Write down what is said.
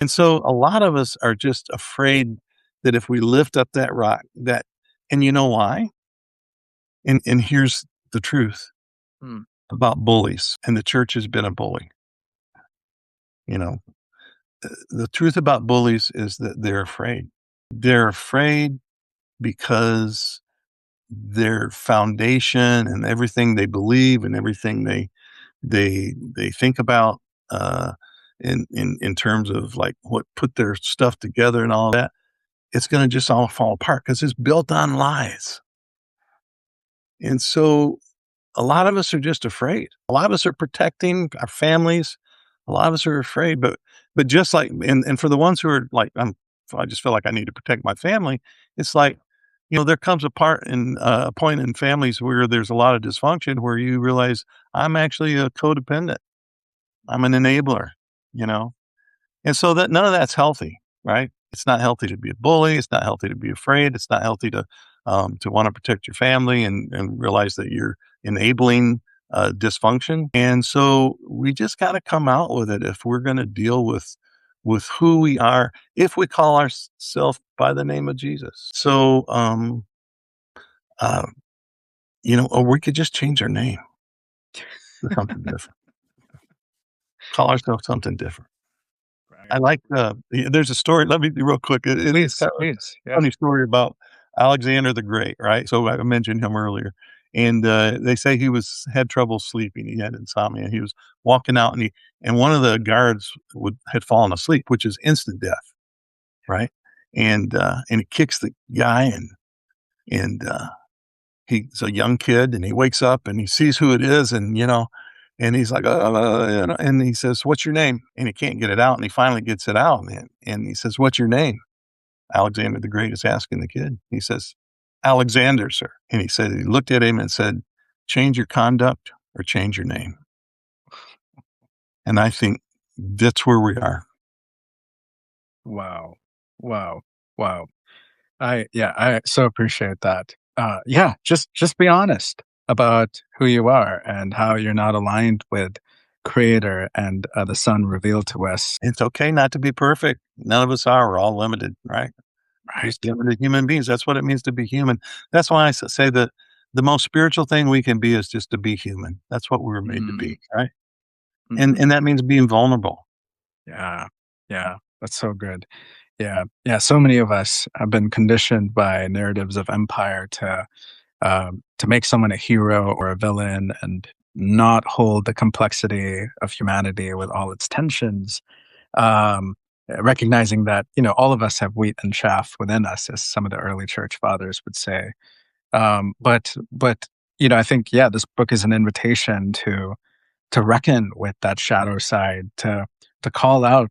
And so a lot of us are just afraid that if we lift up that rock, that, and you know why? And here's the truth Mm, about bullies, and the church has been a bully. You know, the truth about bullies is that they're afraid. They're afraid because their foundation and everything they believe and everything they think about, uh, in terms of like what put their stuff together and all that, it's going to just all fall apart because it's built on lies. And so a lot of us are just afraid. A lot of us are protecting our families. A lot of us are afraid, but just like, and for the ones who are like, I just feel like I need to protect my family. It's like, there comes a point in families where there's a lot of dysfunction where you realize I'm actually a codependent. I'm an enabler, you know? And so that none of that's healthy, right? It's not healthy to be a bully. It's not healthy to be afraid. It's not healthy to want to protect your family and realize that you're enabling dysfunction. And so we just got to come out with it if we're going to deal with who we are. If we call ourselves by the name of Jesus, so uh, or we could just change our name to something different. Call ourselves something different. I right. like, there's a story, let me be real quick. It's Please, kind of please. a Yeah. funny story about Alexander the Great, right? So I mentioned him earlier, and, they say he had trouble sleeping, he had insomnia, he was walking out, and one of the guards had fallen asleep, which is instant death, right? And he kicks the guy, and he's a young kid, and he wakes up, and he sees who it is, and he's like, and he says, "What's your name?" And he can't get it out, and he finally gets it out, and he says, "What's your name?" Alexander the Great is asking the kid. He says, "Alexander, sir." And he looked at him and said, "Change your conduct or change your name." And I think that's where we are. Wow. Wow. Wow. I so appreciate that. Yeah, just be honest about who you are and how you're not aligned with Creator and the Son revealed to us. It's okay not to be perfect. None of us are. We're all limited, right? Just Right. limited human beings. That's what it means to be human. That's why say that the most spiritual thing we can be is just to be human. That's what we were made to Mm, be, right? And mhm. that means being vulnerable. Yeah. Yeah. That's so good. Yeah. Yeah. So many of us have been conditioned by narratives of empire to make someone a hero or a villain and not hold the complexity of humanity with all its tensions. Um, Recognizing that, all of us have wheat and chaff within us, as some of the early church fathers would say. But I think, yeah, this book is an invitation to reckon with that shadow side, to call out